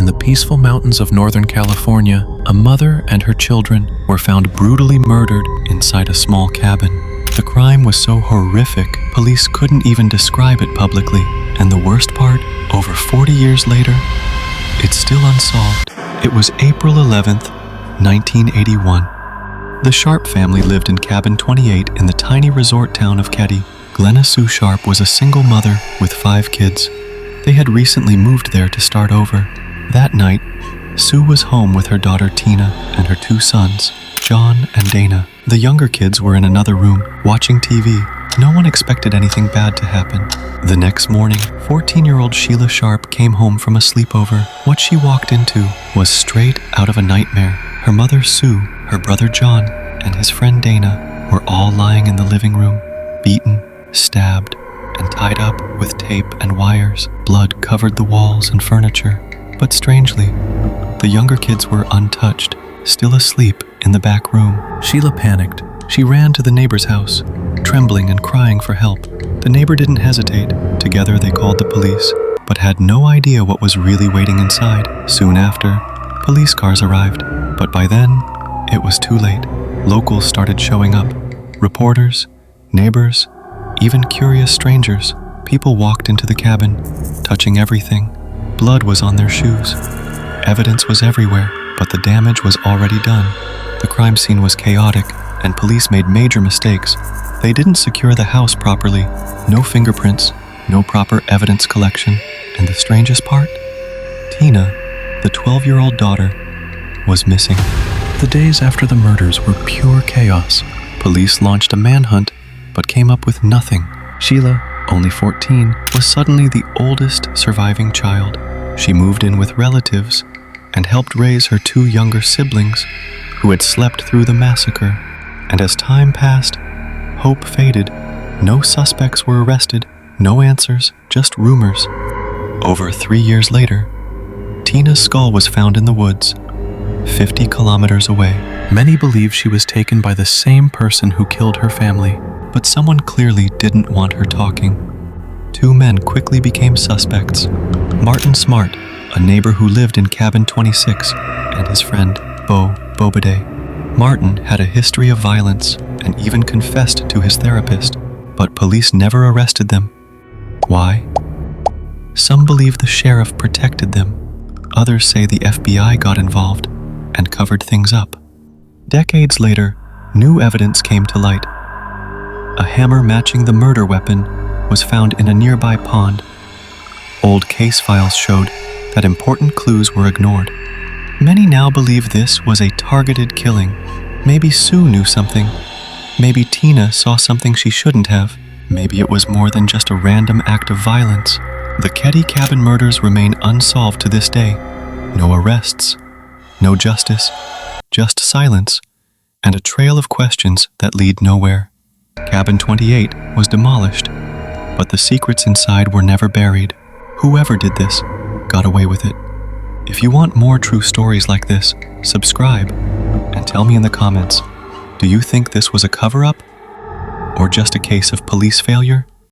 the peaceful mountains of Northern California, a mother and her children were found brutally murdered inside a small cabin. The crime was so horrific, police couldn't even describe it publicly. And the worst part, over 40 years later, it's still unsolved. It was April 11th, 1981. The Sharp family lived in Cabin 28 in the tiny resort town of Keddie. Glenna Sue Sharp was a single mother with 5 kids. They had recently moved there to start over. That night, Sue was home with her daughter Tina and her 2 sons, John and Dana. The younger kids were in another room, watching TV. No one expected anything bad to happen. The next morning, 14-year-old Sheila Sharp came home from a sleepover. What she walked into was straight out of a nightmare. Her mother Sue, her brother John, and his friend Dana were all lying in the living room, beaten, stabbed, and tied up with tape and wires. Blood covered the walls and furniture. But strangely, the younger kids were untouched, still asleep in the back room. Sheila panicked. She ran to the neighbor's house, trembling and crying for help. The neighbor didn't hesitate. Together they called the police, but had no idea what was really waiting inside. Soon after, police cars arrived, but by then, it was too late. Locals started showing up. Reporters, neighbors, even curious strangers. People walked into the cabin, touching everything. Blood was on their shoes. Evidence was everywhere, but the damage was already done. The crime scene was chaotic, and police made major mistakes. They didn't secure the house properly. No fingerprints, no proper evidence collection. And the strangest part? Tina, the 12-year-old daughter, was missing. The days after the murders were pure chaos. Police launched a manhunt, but came up with nothing. Sheila, only 14, was suddenly the oldest surviving child. She moved in with relatives and helped raise her 2 younger siblings who had slept through the massacre. And as time passed, hope faded. No suspects were arrested, no answers, just rumors. Over 3 years later, Tina's skull was found in the woods, 50 kilometers away. Many believe she was taken by the same person who killed her family, but someone clearly didn't want her talking. 2 men quickly became suspects. Martin Smart, a neighbor who lived in Cabin 26, and his friend, Bo Bobaday. Martin had a history of violence and even confessed to his therapist, but police never arrested them. Why? Some believe the sheriff protected them. Others say the FBI got involved and covered things up. Decades later, new evidence came to light. A hammer matching the murder weapon was found in a nearby pond. Old case files showed that important clues were ignored. Many now believe this was a targeted killing. Maybe Sue knew something. Maybe Tina saw something she shouldn't have. Maybe it was more than just a random act of violence. The Keddie Cabin murders remain unsolved to this day. No arrests, no justice, just silence, and a trail of questions that lead nowhere. Cabin 28 was demolished, but the secrets inside were never buried. Whoever did this got away with it. If you want more true stories like this, subscribe and tell me in the comments, do you think this was a cover-up or just a case of police failure?